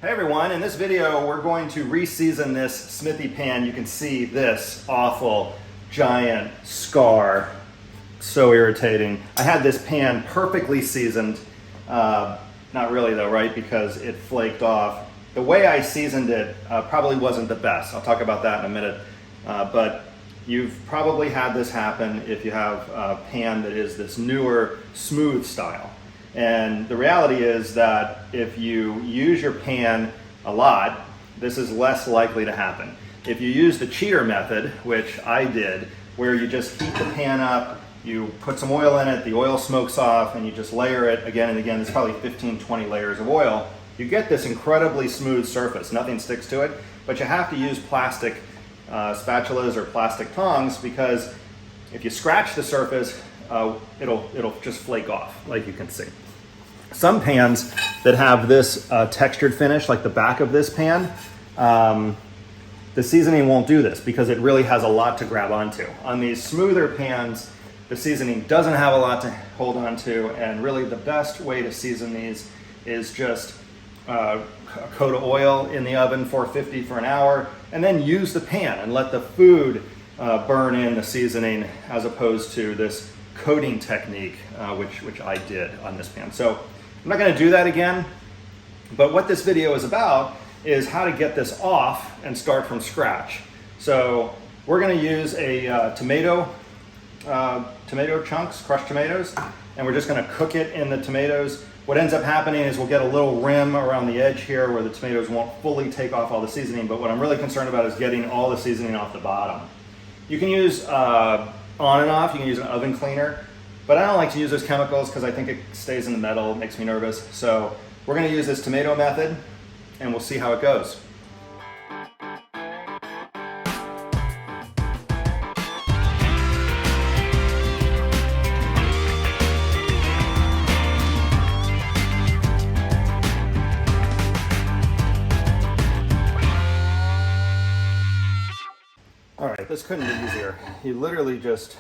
Hey everyone, in this video we're going to re-season this Smithy pan. You can see this awful giant scar. So irritating. I had this pan perfectly seasoned. Not really though, right? Because it flaked off. The way I seasoned it probably wasn't the best. I'll talk about that in a minute. But you've probably had this happen if you have a pan that is this newer, smooth style. And the reality is that if you use your pan a lot, this is less likely to happen. If you use the cheater method, which I did, where you just heat the pan up, you put some oil in it, the oil smokes off, and you just layer it again and again, there's probably 15, 20 layers of oil, you get this incredibly smooth surface. Nothing sticks to it, but you have to use plastic spatulas or plastic tongs, because if you scratch the surface, it'll just flake off, like you can see. Some pans that have this textured finish, like the back of this pan, the seasoning won't do this because it really has a lot to grab onto. On these smoother pans, the seasoning doesn't have a lot to hold onto, and really the best way to season these is just a coat of oil in the oven, 450 for an hour, and then use the pan and let the food burn in the seasoning, as opposed to this coating technique, which I did on this pan. So I'm not going to do that again, but what this video is about is how to get this off and start from scratch. So we're going to use a tomato chunks, crushed tomatoes, and we're just going to cook it in the tomatoes. What ends up happening is we'll get a little rim around the edge here where the tomatoes won't fully take off all the seasoning, but what I'm really concerned about is getting all the seasoning off the bottom. You can use on and off, you can use an oven cleaner, but I don't like to use those chemicals because I think it stays in the metal, it makes me nervous. So we're going to use this tomato method and we'll see how it goes. All right, this couldn't be easier. You literally just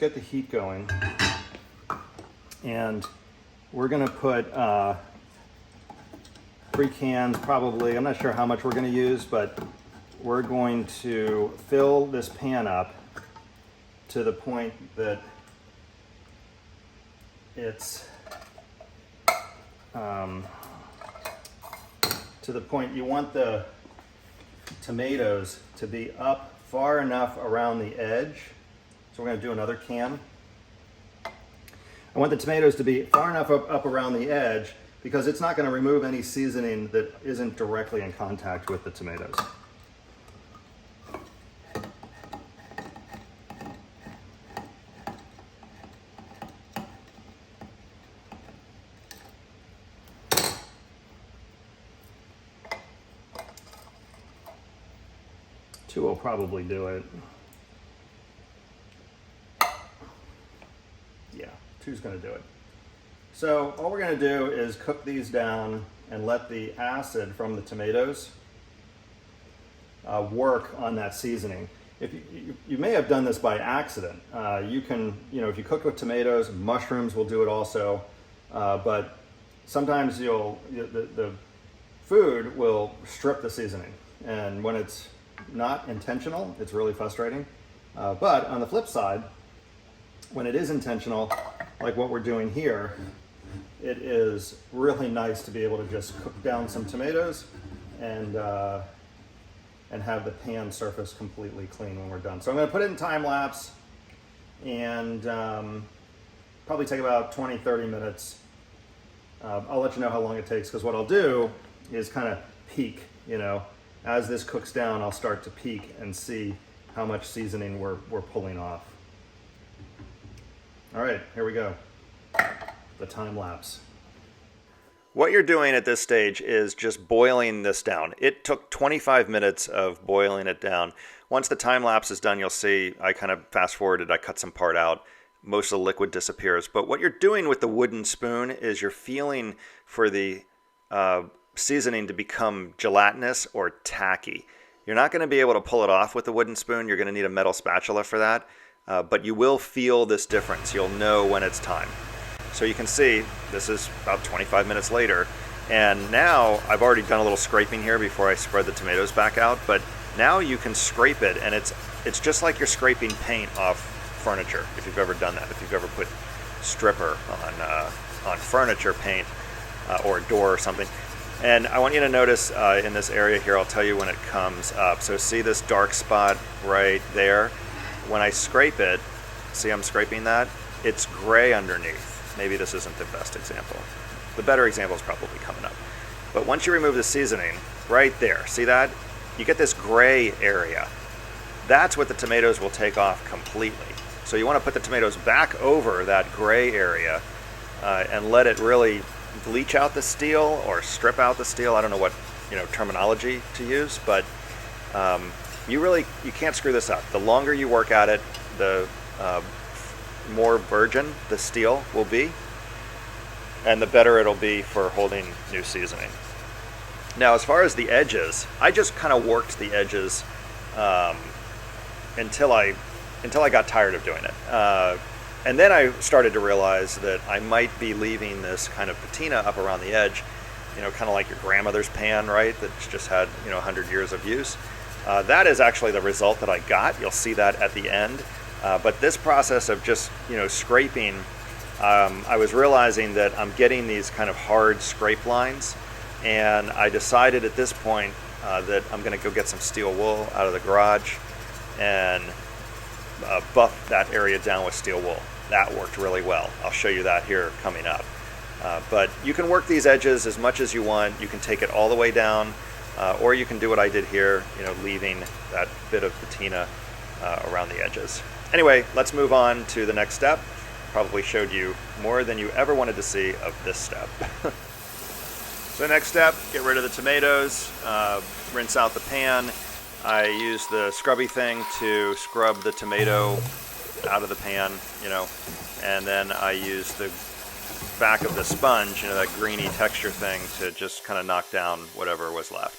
get the heat going, and we're gonna put 3 cans probably. I'm not sure how much we're gonna use, but we're going to fill this pan up to the point that it's to the point you want the tomatoes to be up far enough around the edge. So we're going to do another can. I want the tomatoes to be far enough up around the edge because it's not going to remove any seasoning that isn't directly in contact with the tomatoes. Two will probably do it. Yeah, 2's gonna do it. So all we're gonna do is cook these down and let the acid from the tomatoes work on that seasoning. If you may have done this by accident. You can, if you cook with tomatoes, mushrooms will do it also. But sometimes the food will strip the seasoning, and when it's not intentional, it's really frustrating. But on the flip side, when it is intentional, like what we're doing here, it is really nice to be able to just cook down some tomatoes and have the pan surface completely clean when we're done. So I'm going to put it in time lapse and probably take about 20-30 minutes. I'll let you know how long it takes, because what I'll do is kind of peek, as this cooks down, I'll start to peek and see how much seasoning we're pulling off. All right, here we go. The time lapse. What you're doing at this stage is just boiling this down. It took 25 minutes of boiling it down. Once the time lapse is done, you'll see I kind of fast forwarded, I cut some part out. Most of the liquid disappears. But what you're doing with the wooden spoon is you're feeling for the seasoning to become gelatinous or tacky. You're not going to be able to pull it off with the wooden spoon. You're going to need a metal spatula for that. But you will feel this difference. You'll know when it's time. So you can see this is about 25 minutes later, and now I've already done a little scraping here before I spread the tomatoes back out, but now you can scrape it, and it's just like you're scraping paint off furniture, if you've ever done that, if you've ever put stripper on furniture paint or a door or something. And I want you to notice in this area here, I'll tell you when it comes up. So see this dark spot right there? When I scrape it, see I'm scraping that? It's gray underneath. Maybe this isn't the best example. The better example is probably coming up. But once you remove the seasoning, right there, see that? You get this gray area. That's what the tomatoes will take off completely. So you want to put the tomatoes back over that gray area and let it really bleach out the steel or strip out the steel. I don't know what terminology to use, but you can't screw this up. The longer you work at it, the more virgin the steel will be, and the better it'll be for holding new seasoning. Now, as far as the edges, I just kind of worked the edges until I got tired of doing it. And then I started to realize that I might be leaving this kind of patina up around the edge, kind of like your grandmother's pan, right? That's just had 100 years of use. That is actually the result that I got. You'll see that at the end. But this process of just scraping, I was realizing that I'm getting these kind of hard scrape lines, and I decided at this point that I'm going to go get some steel wool out of the garage and buff that area down with steel wool. That worked really well. I'll show you that here coming up. But you can work these edges as much as you want. You can take it all the way down, or you can do what I did here, leaving that bit of patina around the edges. Anyway, let's move on to the next step. Probably showed you more than you ever wanted to see of this step. So next step, get rid of the tomatoes, rinse out the pan. I use the scrubby thing to scrub the tomato out of the pan, and then I use the back of the sponge, that greeny texture thing, to just kind of knock down whatever was left.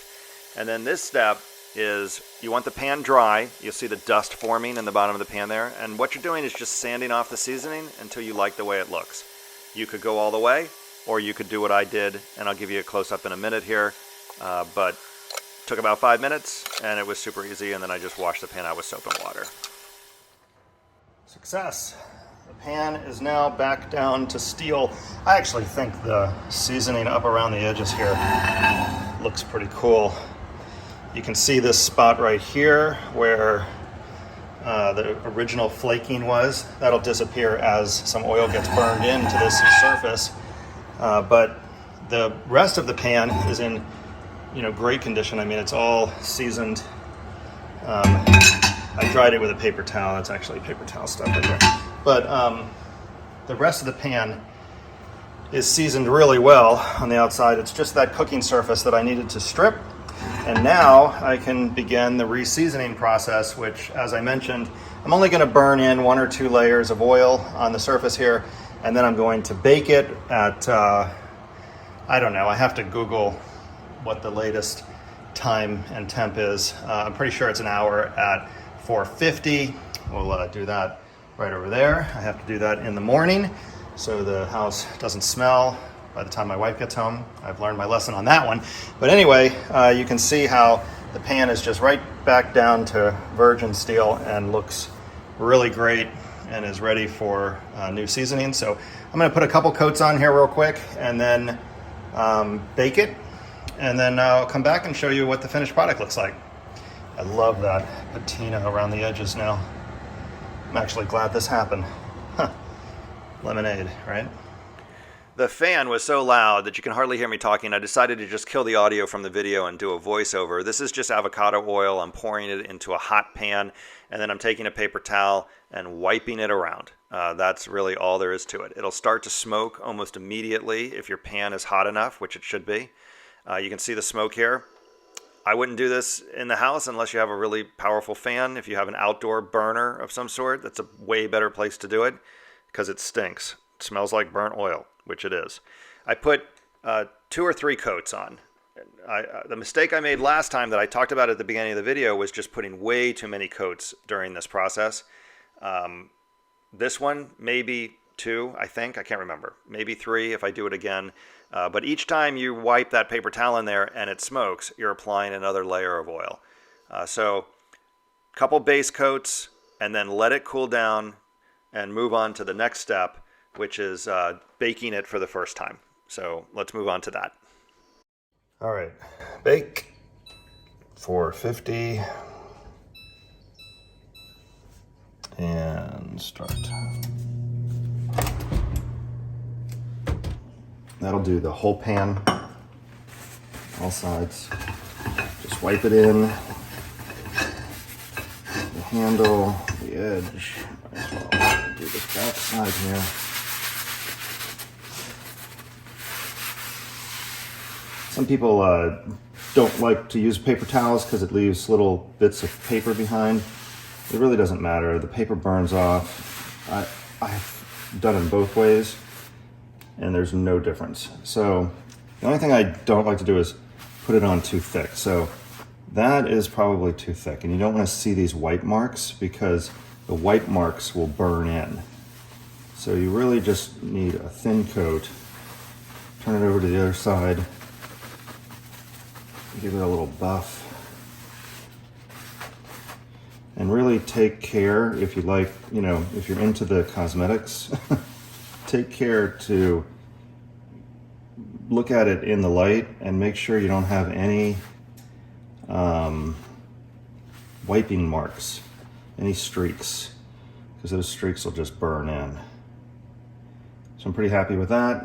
And then this step is you want the pan dry. You'll see the dust forming in the bottom of the pan there, and what you're doing is just sanding off the seasoning until you like the way it looks. You could go all the way, or you could do what I did, and I'll give you a close-up in a minute here, but took about 5 minutes, and it was super easy, and then I just washed the pan out with soap and water. Success. The pan is now back down to steel. I actually think the seasoning up around the edges here looks pretty cool. You can see this spot right here where the original flaking was. That'll disappear as some oil gets burned into this surface. But the rest of the pan is in great condition. I mean, it's all seasoned. I dried it with a paper towel. That's actually paper towel stuff right there. But the rest of the pan is seasoned really well on the outside. It's just that cooking surface that I needed to strip. And now I can begin the re-seasoning process, which, as I mentioned, I'm only going to burn in 1 or 2 layers of oil on the surface here, and then I'm going to bake it at, I don't know, I have to Google what the latest time and temp is. I'm pretty sure it's an hour at 450. We'll do that right over there. I have to do that in the morning so the house doesn't smell by the time my wife gets home. I've learned my lesson on that one. But anyway, you can see how the pan is just right back down to virgin steel and looks really great and is ready for new seasoning. So I'm going to put a couple coats on here real quick and then bake it. And then I'll come back and show you what the finished product looks like. I love that patina around the edges now. I'm actually glad this happened. Huh. Lemonade, right? The fan was so loud that you can hardly hear me talking. I decided to just kill the audio from the video and do a voiceover. This is just avocado oil. I'm pouring it into a hot pan, and then I'm taking a paper towel and wiping it around. That's really all there is to it. It'll start to smoke almost immediately if your pan is hot enough, which it should be. You can see the smoke here. I wouldn't do this in the house unless you have a really powerful fan. If you have an outdoor burner of some sort, that's a way better place to do it because it stinks. It smells like burnt oil, which it is. I put 2 or 3 coats on. The mistake I made last time that I talked about at the beginning of the video was just putting way too many coats during this process. This one, maybe 2, I think. I can't remember. Maybe 3 if I do it again. But each time you wipe that paper towel in there and it smokes, you're applying another layer of oil. So a couple base coats, and then let it cool down and move on to the next step, which is baking it for the first time. So let's move on to that. All right, bake 450 and start. That'll do the whole pan, all sides. Just wipe it in, the handle, the edge. Might as well do the back side here. Some people don't like to use paper towels because it leaves little bits of paper behind. It really doesn't matter. The paper burns off. I've done it both ways, and there's no difference. So the only thing I don't like to do is put it on too thick. So that is probably too thick, and you don't want to see these white marks because the white marks will burn in. So you really just need a thin coat. Turn it over to the other side. Give it a little buff. And really take care, if you like, you know, if you're into the cosmetics, take care to look at it in the light and make sure you don't have any wiping marks, any streaks, because those streaks will just burn in. So I'm pretty happy with that.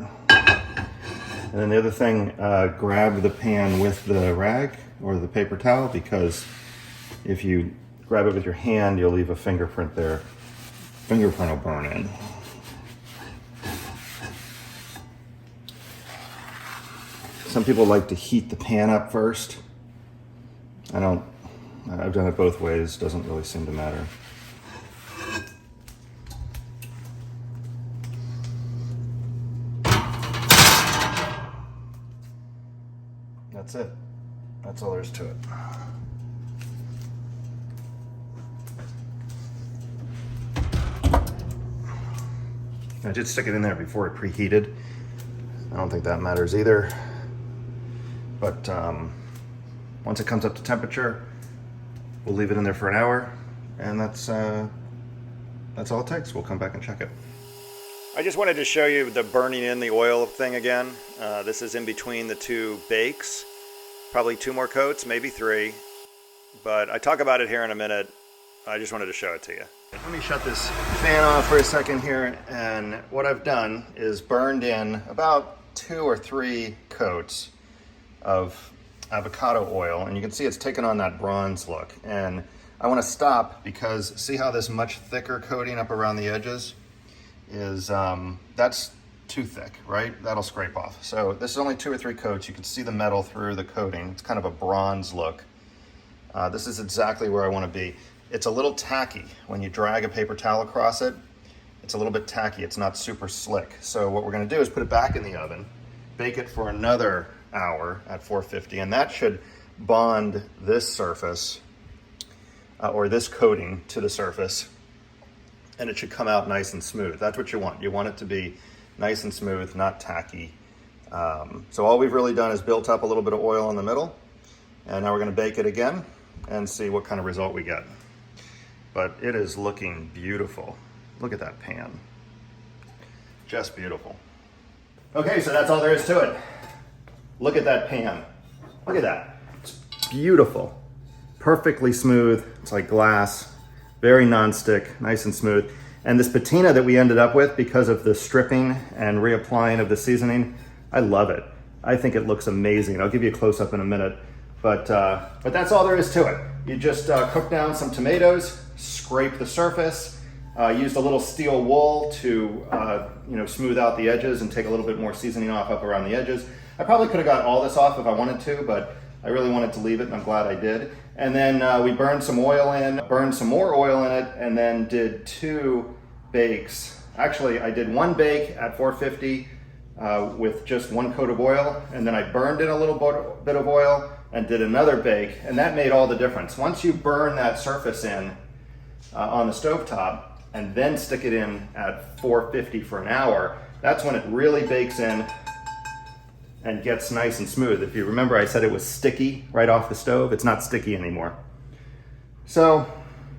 And then the other thing, grab the pan with the rag or the paper towel, because if you grab it with your hand, you'll leave a fingerprint there. Fingerprint will burn in. Some people like to heat the pan up first. I don't. I've done it both ways. Doesn't really seem to matter. That's it. That's all there is to it. I did stick it in there before it preheated. I don't think that matters either. But once it comes up to temperature, we'll leave it in there for an hour, and that's all it takes. We'll come back and check it. I just wanted to show you the burning in the oil thing again. This is in between the 2 bakes. Probably 2 more coats, maybe 3. But I talk about it here in a minute. I just wanted to show it to you. Let me shut this fan off for a second here. And what I've done is burned in about 2 or 3 coats of avocado oil. And you can see it's taken on that bronze look. And I want to stop because see how this much thicker coating up around the edges is, that's too thick, right? That'll scrape off. So this is only 2 or 3 coats. You can see the metal through the coating. It's kind of a bronze look. This is exactly where I want to be. It's a little tacky when you drag a paper towel across it. It's a little bit tacky. It's not super slick. So what we're going to do is put it back in the oven, bake it for another hour at 450, and that should bond this surface or this coating to the surface, and it should come out nice and smooth. That's what you want. You want it to be nice and smooth, not tacky. So all we've really done is built up a little bit of oil in the middle, and now we're going to bake it again and see what kind of result we get. But it is looking beautiful. Look at that pan. Just beautiful. Okay, so that's all there is to it. Look at that pan. Look at that. It's beautiful. Perfectly smooth. It's like glass. Very non-stick, nice and smooth. And this patina that we ended up with because of the stripping and reapplying of the seasoning, I love it. I think it looks amazing. I'll give you a close-up in a minute. But that's all there is to it. You just cook down some tomatoes, scrape the surface, used a little steel wool to smooth out the edges and take a little bit more seasoning off up around the edges. I probably could have got all this off if I wanted to, but I really wanted to leave it, and I'm glad I did. And then we burned some oil in, burned some more oil in it, and then did 2 bakes. Actually, I did 1 bake at 450 with just 1 coat of oil, and then I burned in a little bit of oil and did another bake, and that made all the difference. Once you burn that surface in on the stovetop, and then stick it in at 450 for an hour, that's when it really bakes in and gets nice and smooth. If you remember, I said it was sticky right off the stove. It's not sticky anymore. So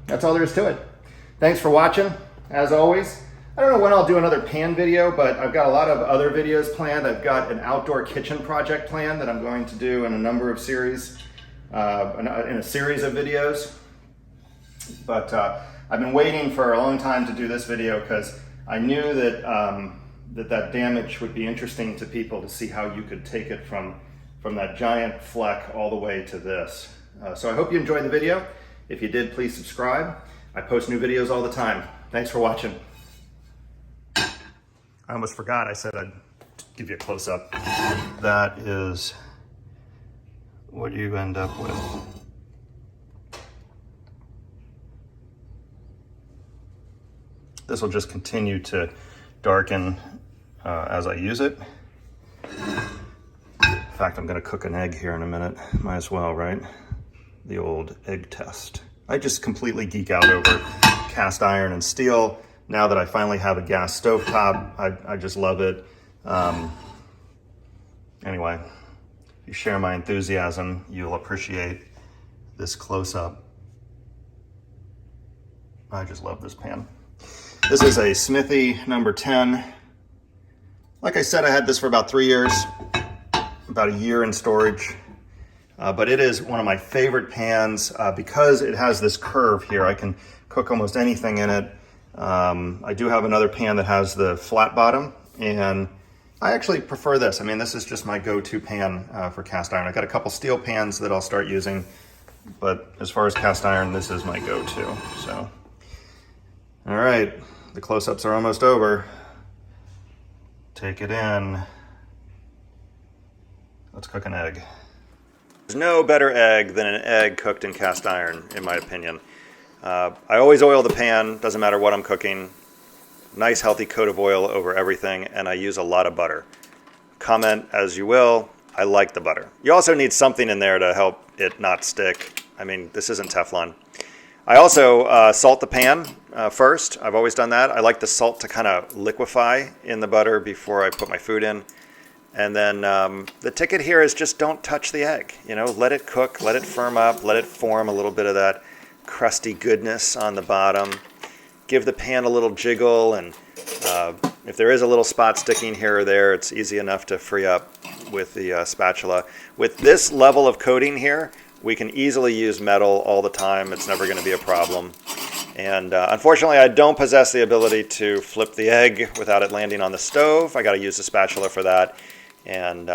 that's all there is to it. Thanks for watching, as always. I don't know when I'll do another pan video, but I've got a lot of other videos planned. I've got an outdoor kitchen project planned that I'm going to do in a number of series, in a series of videos. But I've been waiting for a long time to do this video because I knew that that damage would be interesting to people to see how you could take it from that giant fleck all the way to this. So I hope you enjoyed the video. If you did, please subscribe. I post new videos all the time. Thanks for watching. I almost forgot, I said I'd give you a close-up. That is what you end up with. This will just continue to darken as I use it. In fact, I'm gonna cook an egg here in a minute. Might as well, right? The old egg test. I just completely geek out over cast iron and steel. Now that I finally have a gas stovetop, I just love it. Anyway, if you share my enthusiasm, you'll appreciate this close-up. I just love this pan. This is a Smithy number 10. Like I said, I had this for about 3 years, about a year in storage. But it is one of my favorite pans because it has this curve here. I can cook almost anything in it. I do have another pan that has the flat bottom, and I actually prefer this. I mean, this is just my go-to pan for cast iron. I've got a couple steel pans that I'll start using, but as far as cast iron, this is my go-to. So, all right, the close-ups are almost over. Take it in. Let's cook an egg. There's no better egg than an egg cooked in cast iron, in my opinion. I always oil the pan, doesn't matter what I'm cooking. Nice healthy coat of oil over everything, and I use a lot of butter. Comment as you will, I like the butter. You also need something in there to help it not stick. I mean, this isn't Teflon. I also salt the pan first. I've always done that. I like the salt to kind of liquefy in the butter before I put my food in. And then the ticket here is just don't touch the egg. You know, let it cook, let it firm up, let it form a little bit of that crusty goodness on the bottom. Give the pan a little jiggle, and if there is a little spot sticking here or there, it's easy enough to free up with the spatula. With this level of coating here, we can easily use metal all the time. It's never going to be a problem. And unfortunately, I don't possess the ability to flip the egg without it landing on the stove. I got to use the spatula for that. And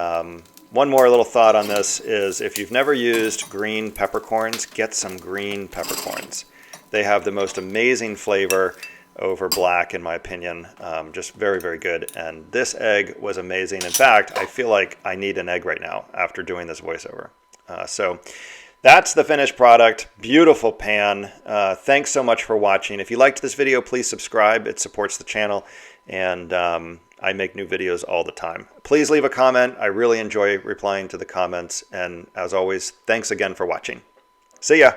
one more little thought on this is if you've never used green peppercorns, get some green peppercorns. They have the most amazing flavor over black, in my opinion. Just very, very good. And this egg was amazing. In fact, I feel like I need an egg right now after doing this voiceover. So that's the finished product. Beautiful pan. Thanks so much for watching. If you liked this video, please subscribe. It supports the channel. And I make new videos all the time. Please leave a comment. I really enjoy replying to the comments. And as always, thanks again for watching. See ya.